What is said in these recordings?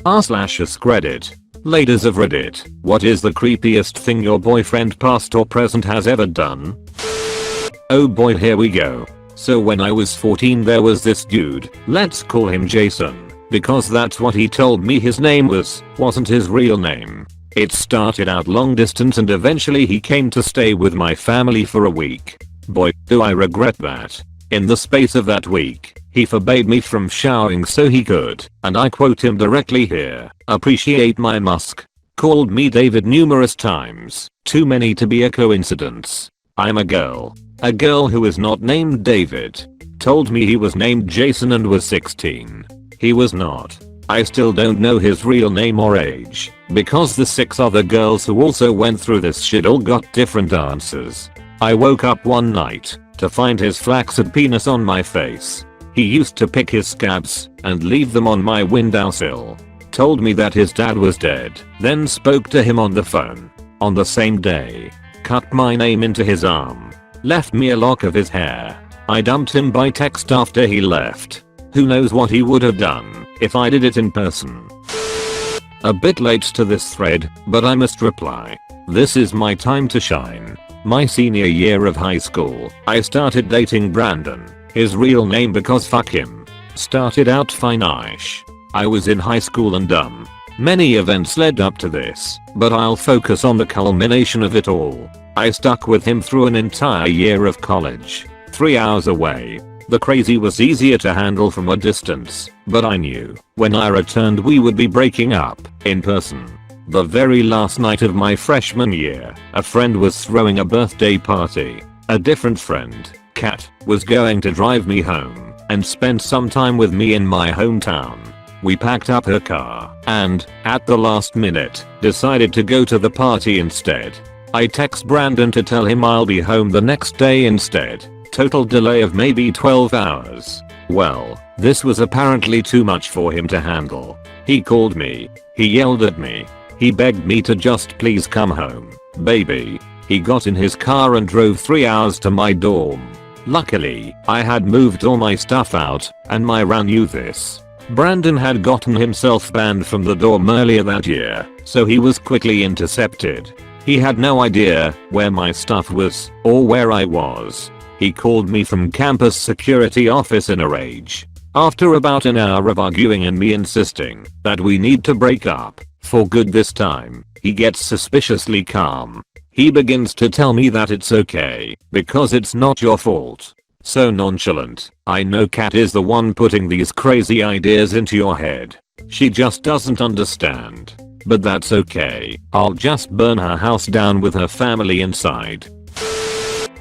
r/AskReddit. Ladies of Reddit, what is the creepiest thing your boyfriend past or present has ever done? Oh boy, here we go. So when I was 14 there was this dude, let's call him Jason, because that's what he told me his name wasn't his real name. It started out long distance and eventually he came to stay with my family for a week. Boy, do I regret that. In the space of that week, he forbade me from showering so he could, and I quote him directly here, appreciate my musk. Called me David numerous times, too many to be a coincidence. I'm a girl. A girl who is not named David. Told me he was named Jason and was 16. He was not. I still don't know his real name or age, because the 6 other girls who also went through this shit all got different answers. I woke up one night to find his flaccid penis on my face. He used to pick his scabs and leave them on my windowsill. Told me that his dad was dead, then spoke to him on the phone. On the same day, cut my name into his arm. Left me a lock of his hair. I dumped him by text after he left. Who knows what he would have done if I did it in person. A bit late to this thread, but I must reply. This is my time to shine. My senior year of high school, I started dating Brandon, his real name because fuck him. Started out fine-ish. I was in high school and dumb. Many events led up to this, but I'll focus on the culmination of it all. I stuck with him through an entire year of college. 3 hours away. The crazy was easier to handle from a distance, but I knew when I returned we would be breaking up in person. The very last night of my freshman year, a friend was throwing a birthday party. A different friend, Kat, was going to drive me home and spend some time with me in my hometown. We packed up her car and, at the last minute, decided to go to the party instead. I text Brandon to tell him I'll be home the next day instead. Total delay of maybe 12 hours. Well, this was apparently too much for him to handle. He called me. He yelled at me. He begged me to just please come home, baby. He got in his car and drove 3 hours to my dorm. Luckily, I had moved all my stuff out, and my RA knew this. Brandon had gotten himself banned from the dorm earlier that year, so he was quickly intercepted. He had no idea where my stuff was, or where I was. He called me from campus security office in a rage. After about an hour of arguing and me insisting that we need to break up for good this time, he gets suspiciously calm. He begins to tell me that it's okay because it's not your fault. So nonchalant. I know Kat is the one putting these crazy ideas into your head. She just doesn't understand. But that's okay. I'll just burn her house down with her family inside.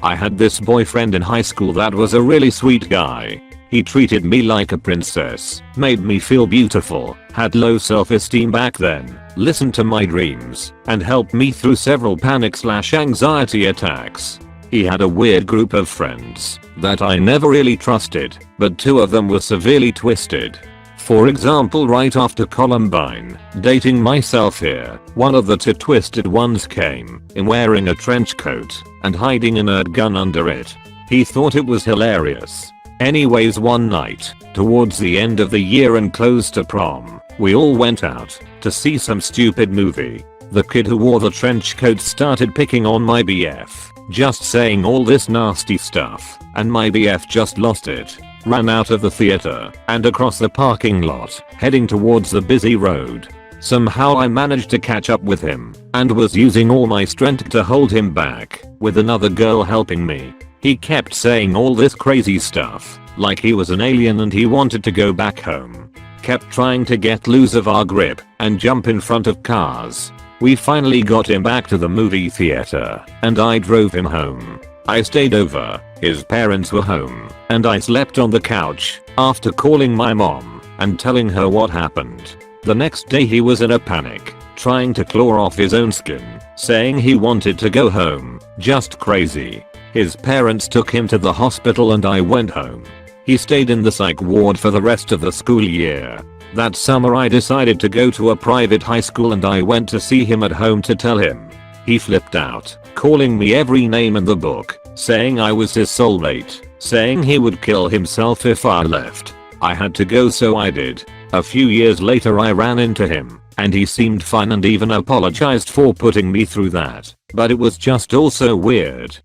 I had this boyfriend in high school that was a really sweet guy. He treated me like a princess, made me feel beautiful, had low self-esteem back then, listened to my dreams, and helped me through several panic/anxiety attacks. He had a weird group of friends that I never really trusted, but 2 of them were severely twisted. For example, right after Columbine, dating myself here, one of the 2 twisted ones came in wearing a trench coat and hiding a nerd gun under it. He thought it was hilarious. Anyways, one night, towards the end of the year and close to prom, we all went out to see some stupid movie. The kid who wore the trench coat started picking on my BF, just saying all this nasty stuff, and my BF just lost it. Ran out of the theater and across the parking lot, heading towards the busy road. Somehow I managed to catch up with him and was using all my strength to hold him back, with another girl helping me. He kept saying all this crazy stuff, like he was an alien and he wanted to go back home. Kept trying to get loose of our grip and jump in front of cars. We finally got him back to the movie theater and I drove him home. I stayed over, his parents were home, and I slept on the couch after calling my mom and telling her what happened. The next day he was in a panic, trying to claw off his own skin, saying he wanted to go home, just crazy. His parents took him to the hospital and I went home. He stayed in the psych ward for the rest of the school year. That summer I decided to go to a private high school and I went to see him at home to tell him. He flipped out, calling me every name in the book, saying I was his soulmate, saying he would kill himself if I left. I had to go so I did. A few years later I ran into him, and he seemed fine and even apologized for putting me through that, but it was just also weird.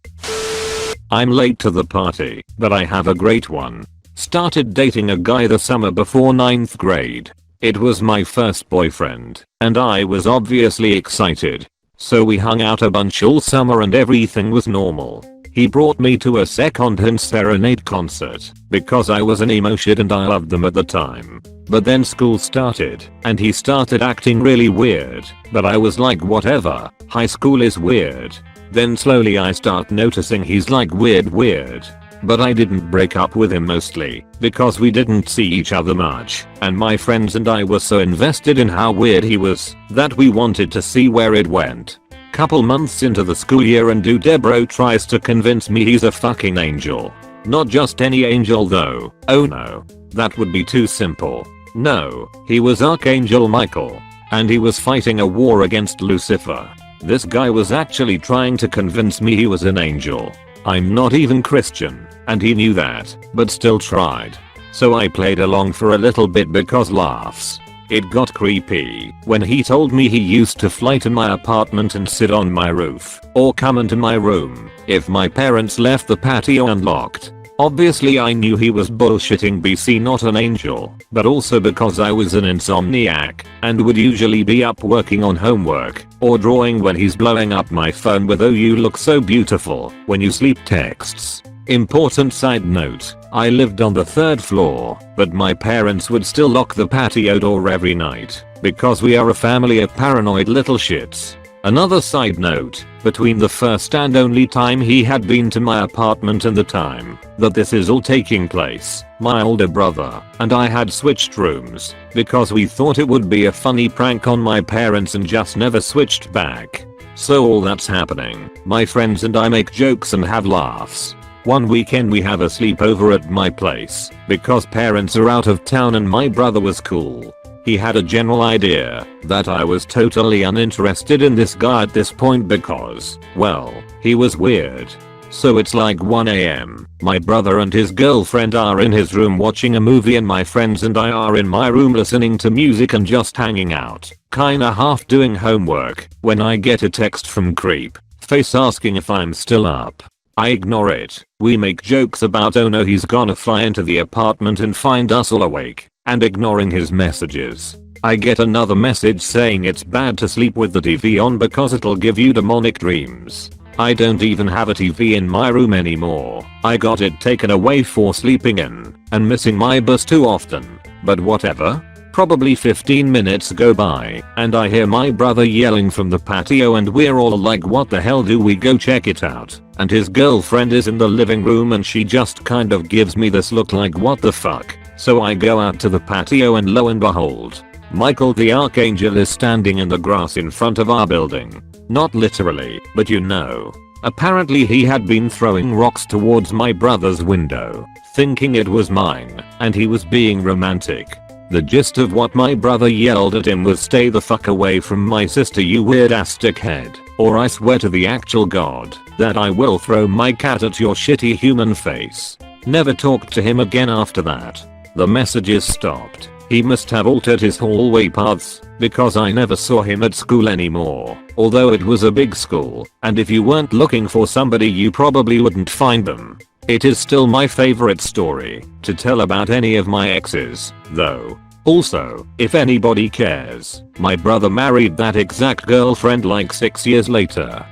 I'm late to the party, but I have a great one. Started dating a guy the summer before 9th grade. It was my first boyfriend, and I was obviously excited. So we hung out a bunch all summer and everything was normal. He brought me to a second-hand serenade concert, because I was an emo shit and I loved them at the time. But then school started, and he started acting really weird, but I was like whatever, high school is weird. Then slowly I start noticing he's like weird. But I didn't break up with him mostly because we didn't see each other much, and my friends and I were so invested in how weird he was that we wanted to see where it went. Couple months into the school year and dude Debro tries to convince me he's a fucking angel. Not just any angel though, oh no. That would be too simple. No, he was Archangel Michael. And he was fighting a war against Lucifer. This guy was actually trying to convince me he was an angel. I'm not even Christian, and he knew that, but still tried. So I played along for a little bit because laughs. It got creepy when he told me he used to fly to my apartment and sit on my roof, or come into my room, if my parents left the patio unlocked. Obviously I knew he was bullshitting BC, not an angel, but also because I was an insomniac, and would usually be up working on homework, or drawing when he's blowing up my phone with "oh you look so beautiful" when you sleep texts. Important side note, I lived on the 3rd floor, but my parents would still lock the patio door every night, because we are a family of paranoid little shits. Another side note, between the first and only time he had been to my apartment and the time that this is all taking place, my older brother and I had switched rooms because we thought it would be a funny prank on my parents and just never switched back. So all that's happening, my friends and I make jokes and have laughs. One weekend we have a sleepover at my place because parents are out of town and my brother was cool. He had a general idea that I was totally uninterested in this guy at this point because, well, he was weird. So it's like 1 AM, my brother and his girlfriend are in his room watching a movie and my friends and I are in my room listening to music and just hanging out, kinda half doing homework, when I get a text from CREEPIEST asking if I'm still up. I ignore it. We make jokes about "oh no he's gonna fly into the apartment and find us all awake," and ignoring his messages. I get another message saying it's bad to sleep with the TV on because it'll give you demonic dreams. I don't even have a TV in my room anymore. I got it taken away for sleeping in and missing my bus too often. But whatever. Probably 15 minutes go by and I hear my brother yelling from the patio and we're all like what the hell, do we go check it out? And his girlfriend is in the living room and she just kind of gives me this look like what the fuck. So I go out to the patio and lo and behold, Michael the Archangel is standing in the grass in front of our building. Not literally, but you know. Apparently he had been throwing rocks towards my brother's window, thinking it was mine, and he was being romantic. The gist of what my brother yelled at him was "stay the fuck away from my sister you weird ass dickhead, or I swear to the actual god that I will throw my cat at your shitty human face." Never talked to him again after that. The messages stopped. He must have altered his hallway paths, because I never saw him at school anymore, although it was a big school, and if you weren't looking for somebody you probably wouldn't find them. It is still my favorite story to tell about any of my exes, though. Also, if anybody cares, my brother married that exact girlfriend like 6 years later.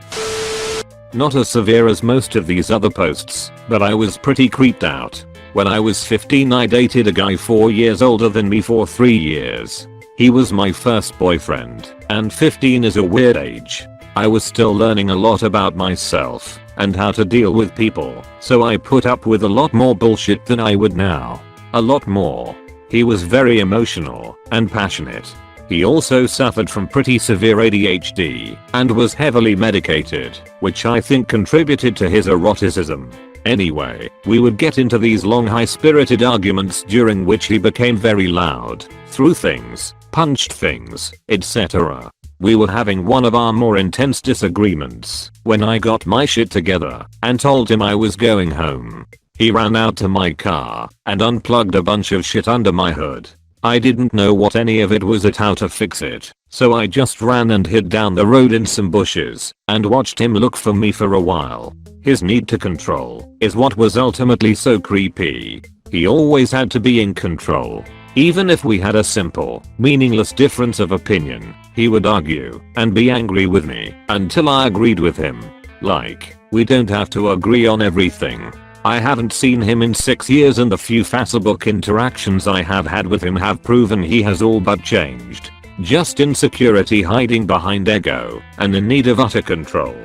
Not as severe as most of these other posts, but I was pretty creeped out. When I was 15 I dated a guy 4 years older than me for 3 years. He was my first boyfriend, and 15 is a weird age. I was still learning a lot about myself and how to deal with people, so I put up with a lot more bullshit than I would now. A lot more. He was very emotional and passionate. He also suffered from pretty severe ADHD and was heavily medicated, which I think contributed to his eroticism. Anyway, we would get into these long high-spirited arguments during which he became very loud, threw things, punched things, etc. We were having one of our more intense disagreements when I got my shit together and told him I was going home. He ran out to my car and unplugged a bunch of shit under my hood. I didn't know what any of it was or how to fix it, so I just ran and hid down the road in some bushes and watched him look for me for a while. His need to control is what was ultimately so creepy. He always had to be in control. Even if we had a simple, meaningless difference of opinion, he would argue and be angry with me until I agreed with him. Like, we don't have to agree on everything. I haven't seen him in 6 years and the few Facebook interactions I have had with him have proven he has all but changed. Just insecurity hiding behind ego and in need of utter control.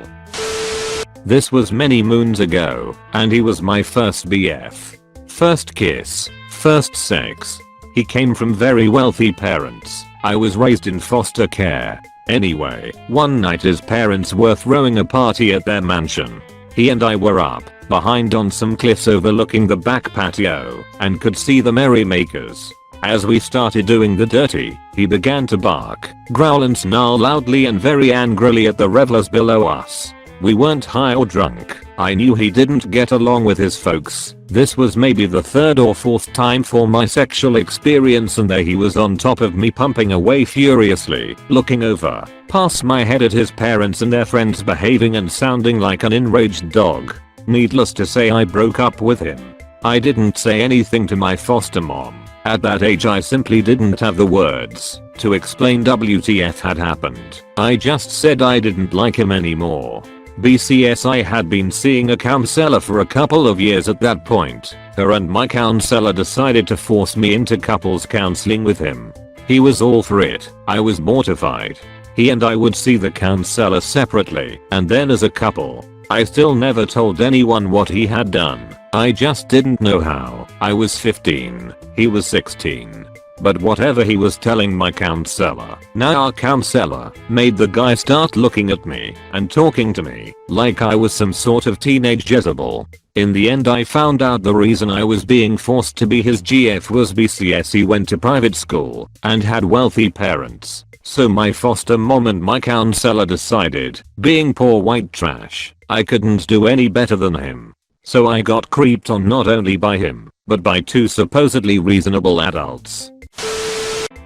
This was many moons ago, and he was my first BF. First kiss, first sex. He came from very wealthy parents. I was raised in foster care. Anyway, one night his parents were throwing a party at their mansion. He and I were up behind on some cliffs overlooking the back patio and could see the merrymakers. As we started doing the dirty, he began to bark, growl and snarl loudly and very angrily at the revelers below us. We weren't high or drunk. I knew he didn't get along with his folks. This was maybe the third or fourth time for my sexual experience, and there he was on top of me, pumping away furiously, looking over past my head at his parents and their friends, behaving and sounding like an enraged dog. Needless to say, I broke up with him. I didn't say anything to my foster mom. At that age I simply didn't have the words to explain WTF had happened. I just said I didn't like him anymore. BCS, I had been seeing a counselor for a couple of years at that point. Her and my counselor decided to force me into couples counseling with him. He was all for it. I was mortified. He and I would see the counselor separately and then as a couple. I still never told anyone what he had done. I just didn't know how. I was 15. He was 16. But whatever he was telling my counselor, now our counselor, made the guy start looking at me and talking to me like I was some sort of teenage Jezebel. In the end I found out the reason I was being forced to be his GF was BCS. He went to private school and had wealthy parents. So my foster mom and my counselor decided, being poor white trash, I couldn't do any better than him. So I got creeped on not only by him, but by two supposedly reasonable adults.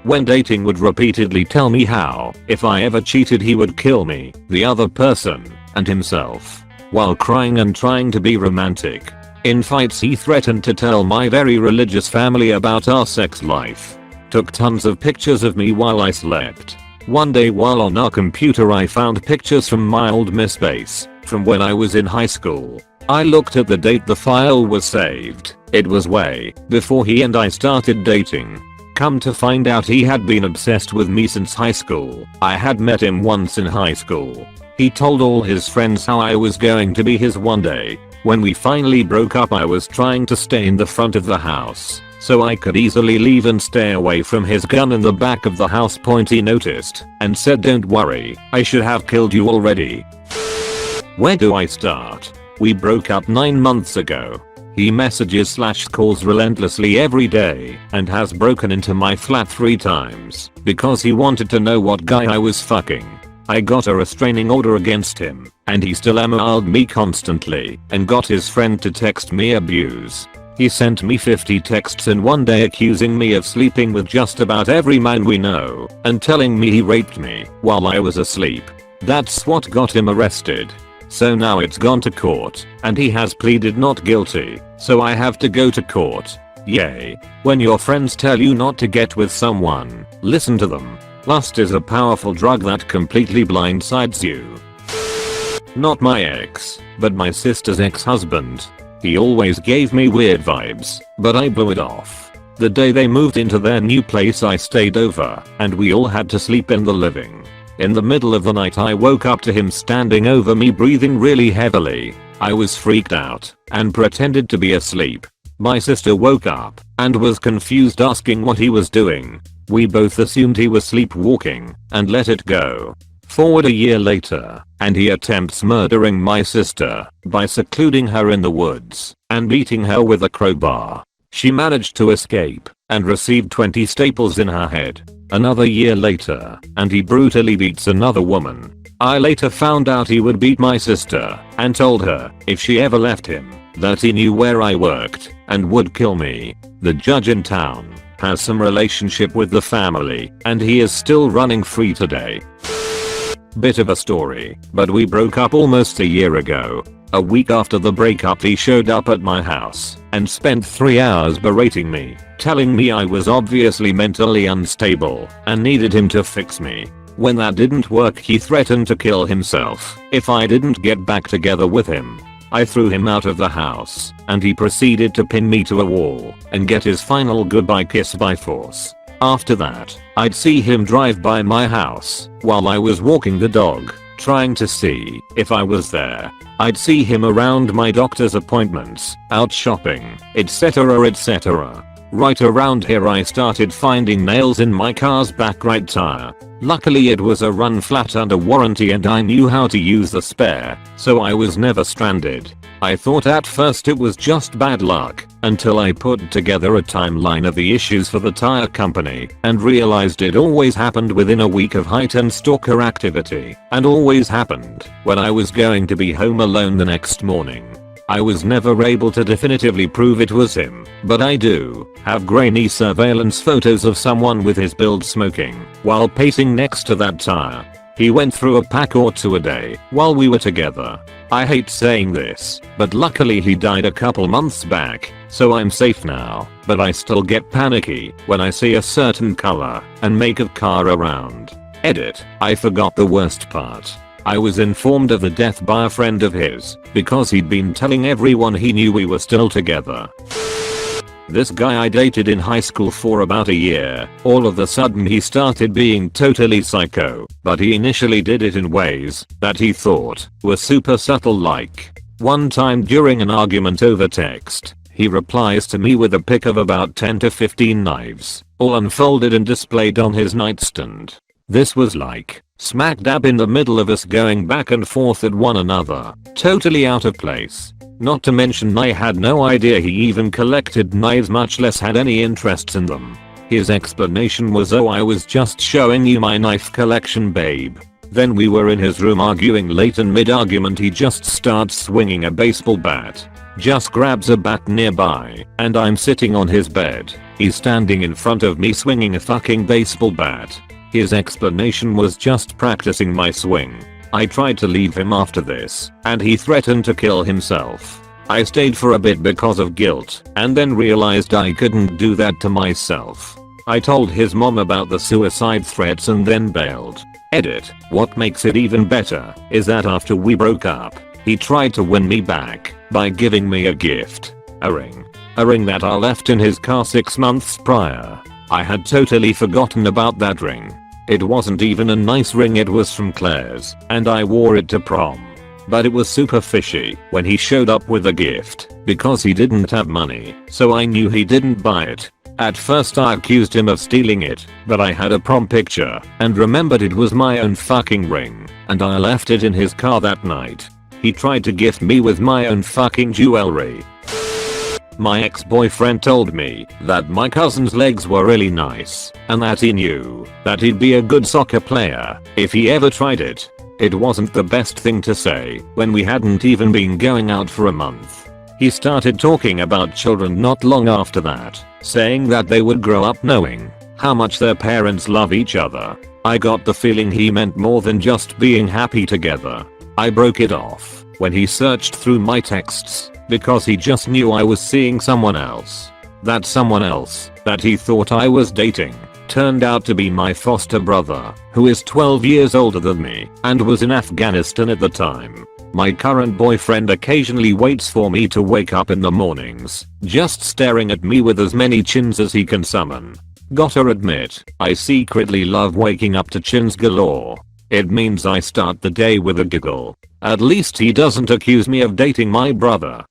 When dating, would repeatedly tell me how, if I ever cheated, he would kill me, the other person, and himself, while crying and trying to be romantic. In fights he threatened to tell my very religious family about our sex life. Took tons of pictures of me while I slept. One day while on our computer I found pictures from my old MySpace, from when I was in high school. I looked at the date the file was saved. It was way before he and I started dating. Come to find out, he had been obsessed with me since high school. I had met him once in high school. He told all his friends how I was going to be his one day. When we finally broke up I was trying to stay in the front of the house so I could easily leave and stay away from his gun in the back of the house point. He noticed and said, "Don't worry, I should have killed you already." Where do I start? We broke up 9 months ago. He messages / calls relentlessly every day and has broken into my flat 3 times because he wanted to know what guy I was fucking. I got a restraining order against him and he still emailed me constantly and got his friend to text me abuse. He sent me 50 texts in one day accusing me of sleeping with just about every man we know and telling me he raped me while I was asleep. That's what got him arrested. So now it's gone to court, and he has pleaded not guilty, so I have to go to court. Yay. When your friends tell you not to get with someone, listen to them. Lust is a powerful drug that completely blindsides you. Not my ex, but my sister's ex-husband. He always gave me weird vibes, but I blew it off. The day they moved into their new place I stayed over, and we all had to sleep in the living. In the middle of the night I woke up to him standing over me, breathing really heavily. I was freaked out and pretended to be asleep. My sister woke up and was confused, asking what he was doing. We both assumed he was sleepwalking and let it go. Forward a year later, and he attempts murdering my sister by secluding her in the woods and beating her with a crowbar. She managed to escape and received 20 staples in her head. Another year later, and he brutally beats another woman. I later found out he would beat my sister and told her if she ever left him that he knew where I worked and would kill me. The judge in town has some relationship with the family, and he is still running free today. Bit of a story, but we broke up almost a year ago. A week after the breakup he showed up at my house and spent 3 hours berating me, telling me I was obviously mentally unstable and needed him to fix me. When that didn't work he threatened to kill himself if I didn't get back together with him. I threw him out of the house and he proceeded to pin me to a wall and get his final goodbye kiss by force. After that, I'd see him drive by my house while I was walking the dog, trying to see if I was there. I'd see him around my doctor's appointments, out shopping, etc. etc. Right around here I started finding nails in my car's back right tire. Luckily it was a run flat under warranty and I knew how to use the spare, so I was never stranded. I thought at first it was just bad luck, until I put together a timeline of the issues for the tire company and realized it always happened within a week of heightened stalker activity, and always happened when I was going to be home alone the next morning. I was never able to definitively prove it was him, but I do have grainy surveillance photos of someone with his build smoking while pacing next to that tire. He went through a pack or two a day while we were together. I hate saying this, but luckily he died a couple months back, so I'm safe now, but I still get panicky when I see a certain color and make of car around. Edit. I forgot the worst part. I was informed of the death by a friend of his because he'd been telling everyone he knew we were still together. This guy I dated in high school for about a year, all of a sudden he started being totally psycho, but he initially did it in ways that he thought were super subtle, like one time during an argument over text, he replies to me with a pic of about 10 to 15 knives, all unfolded and displayed on his nightstand. This was like smack dab in the middle of us going back and forth at one another, totally out of place. Not to mention I had no idea he even collected knives, much less had any interest in them. His explanation was, "Oh, I was just showing you my knife collection, babe." Then we were in his room arguing late, and mid-argument he just starts swinging a baseball bat. Just grabs a bat nearby, and I'm sitting on his bed. He's standing in front of me swinging a fucking baseball bat. His explanation was just practicing my swing. I tried to leave him after this, and he threatened to kill himself. I stayed for a bit because of guilt, and then realized I couldn't do that to myself. I told his mom about the suicide threats and then bailed. Edit. What makes it even better is that after we broke up, he tried to win me back by giving me a gift. A ring. A ring that I left in his car 6 months prior. I had totally forgotten about that ring. It wasn't even a nice ring, it was from Claire's, and I wore it to prom. But it was super fishy when he showed up with a gift, because he didn't have money, so I knew he didn't buy it. At first I accused him of stealing it, but I had a prom picture and remembered it was my own fucking ring, and I left it in his car that night. He tried to gift me with my own fucking jewelry. My ex-boyfriend told me that my cousin's legs were really nice and that he knew that he'd be a good soccer player if he ever tried it. It wasn't the best thing to say when we hadn't even been going out for a month. He started talking about children not long after that, saying that they would grow up knowing how much their parents love each other. I got the feeling he meant more than just being happy together. I broke it off when he searched through my texts because he just knew I was seeing someone else. That someone else that he thought I was dating turned out to be my foster brother, who is 12 years older than me and was in Afghanistan at the time. My current boyfriend occasionally waits for me to wake up in the mornings, just staring at me with as many chins as he can summon. Gotta admit, I secretly love waking up to chins galore. It means I start the day with a giggle. At least he doesn't accuse me of dating my brother.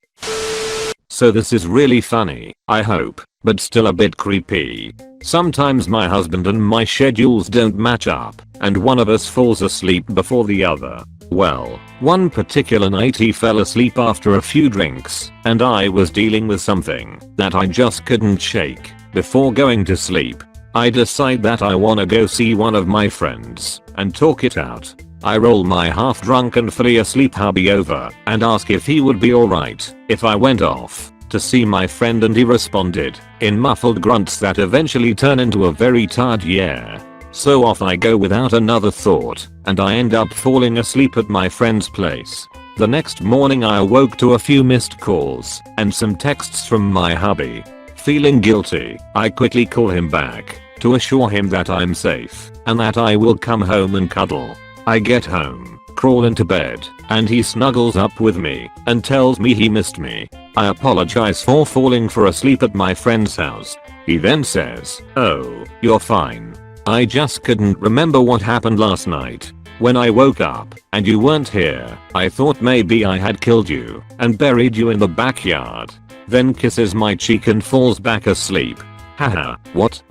So this is really funny, I hope, but still a bit creepy. Sometimes my husband and my schedules don't match up, and one of us falls asleep before the other. Well, one particular night he fell asleep after a few drinks, and I was dealing with something that I just couldn't shake. Before going to sleep, I decide that I wanna go see one of my friends and talk it out. I roll my half drunk and fully asleep hubby over and ask if he would be alright if I went off. to see my friend and he responded in muffled grunts that eventually turn into a very tired yeah. So off I go without another thought, and I end up falling asleep at my friend's place. The next morning I awoke to a few missed calls and some texts from my hubby. Feeling guilty, I quickly call him back to assure him that I'm safe and that I will come home and cuddle. I get home, crawl into bed, and he snuggles up with me and tells me he missed me. I apologize for falling for asleep at my friend's house. He then says, "Oh, you're fine. I just couldn't remember what happened last night. When I woke up and you weren't here, I thought maybe I had killed you and buried you in the backyard." Then kisses my cheek and falls back asleep. Haha, what?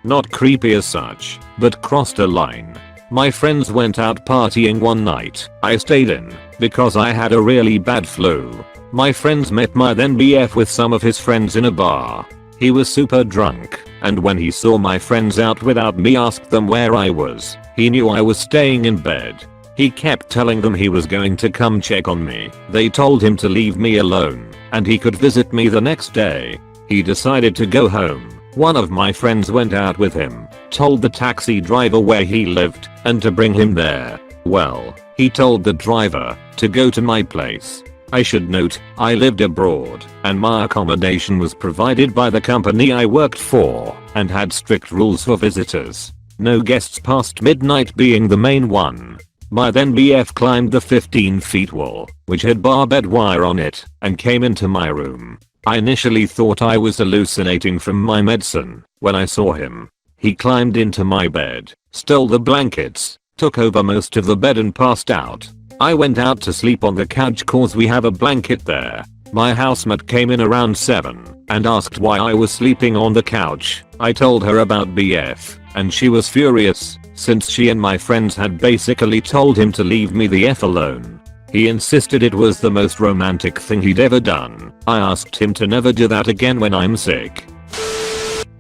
Not creepy as such, but crossed a line. My friends went out partying one night. I stayed in because I had a really bad flu. My friends met my then BF with some of his friends in a bar. He was super drunk, and when he saw my friends out without me asked them where I was. He knew I was staying in bed. He kept telling them he was going to come check on me. They told him to leave me alone and he could visit me the next day. He decided to go home. One of my friends went out with him, told the taxi driver where he lived and to bring him there. Well, he told the driver to go to my place. I should note, I lived abroad and my accommodation was provided by the company I worked for and had strict rules for visitors. No guests past midnight being the main one. My then BF climbed the 15 feet wall, which had barbed wire on it, and came into my room. I initially thought I was hallucinating from my medicine when I saw him. He climbed into my bed, stole the blankets, took over most of the bed and passed out. I went out to sleep on the couch cause we have a blanket there. My housemate came in around 7 and asked why I was sleeping on the couch. I told her about BF and she was furious since she and my friends had basically told him to leave me the F alone. He insisted it was the most romantic thing he'd ever done. I asked him to never do that again when I'm sick.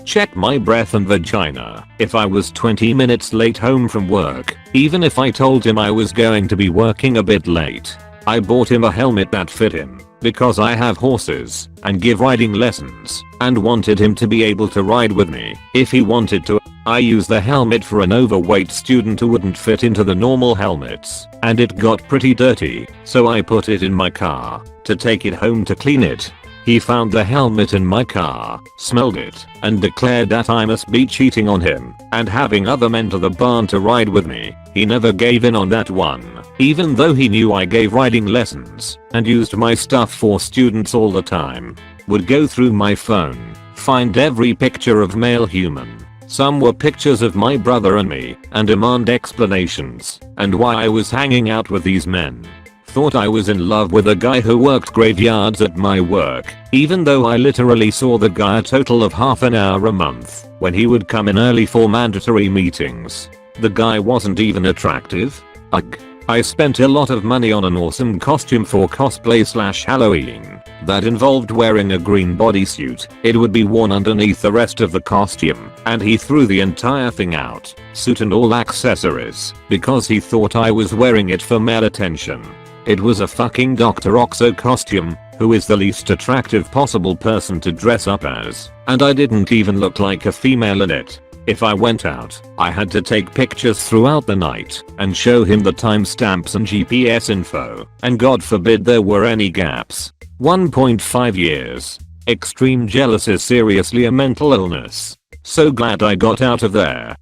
Check my breath and vagina if I was 20 minutes late home from work, even if I told him I was going to be working a bit late. I bought him a helmet that fit him because I have horses and give riding lessons and wanted him to be able to ride with me if he wanted to. I used the helmet for an overweight student who wouldn't fit into the normal helmets and it got pretty dirty, so I put it in my car to take it home to clean it. He found the helmet in my car, smelled it, and declared that I must be cheating on him and having other men to the barn to ride with me. He never gave in on that one, even though he knew I gave riding lessons and used my stuff for students all the time. Would go through my phone, find every picture of male human. Some were pictures of my brother and me and demand explanations and why I was hanging out with these men. Thought I was in love with a guy who worked graveyards at my work, even though I literally saw the guy a total of half an hour a month when he would come in early for mandatory meetings. The guy wasn't even attractive. Ugh. I spent a lot of money on an awesome costume for cosplay/Halloween that involved wearing a green bodysuit. It would be worn underneath the rest of the costume, and he threw the entire thing out, suit and all accessories, because he thought I was wearing it for male attention. It was a fucking Dr. Oxo costume, who is the least attractive possible person to dress up as, and I didn't even look like a female in it. If I went out, I had to take pictures throughout the night and show him the timestamps and GPS info, and God forbid there were any gaps. 1.5 years. Extreme jealousy is seriously a mental illness. So glad I got out of there.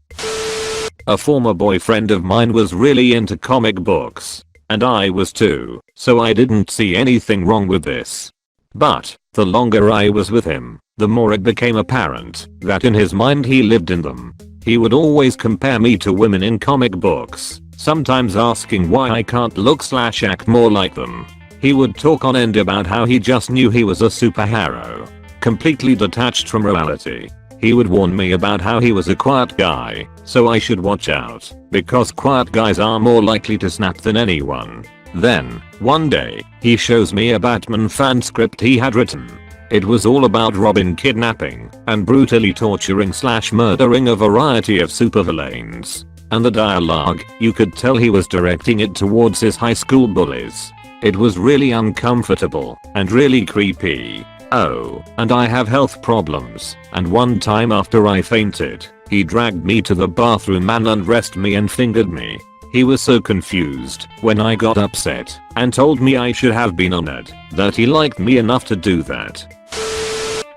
A former boyfriend of mine was really into comic books, and I was too, so I didn't see anything wrong with this. But the longer I was with him, the more it became apparent that in his mind he lived in them. He would always compare me to women in comic books, sometimes asking why I can't look/act more like them. He would talk on end about how he just knew he was a superhero, completely detached from reality. He would warn me about how he was a quiet guy, so I should watch out, because quiet guys are more likely to snap than anyone. Then, one day, he shows me a Batman fan script he had written. It was all about Robin kidnapping and brutally torturing/murdering a variety of supervillains. And the dialogue, you could tell he was directing it towards his high school bullies. It was really uncomfortable and really creepy. Oh, and I have health problems, and one time after I fainted, he dragged me to the bathroom and undressed me and fingered me. He was so confused when I got upset and told me I should have been honored that he liked me enough to do that.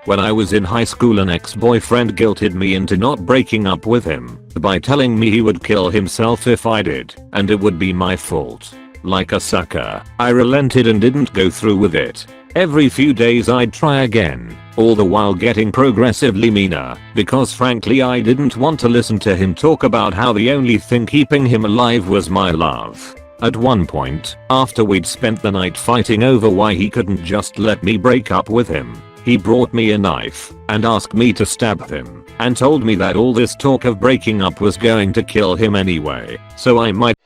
When I was in high school, an ex-boyfriend guilted me into not breaking up with him by telling me he would kill himself if I did, and it would be my fault. Like a sucker, I relented and didn't go through with it. Every few days I'd try again, all the while getting progressively meaner, because frankly I didn't want to listen to him talk about how the only thing keeping him alive was my love. At one point, after we'd spent the night fighting over why he couldn't just let me break up with him, he brought me a knife and asked me to stab him, and told me that all this talk of breaking up was going to kill him anyway, so I might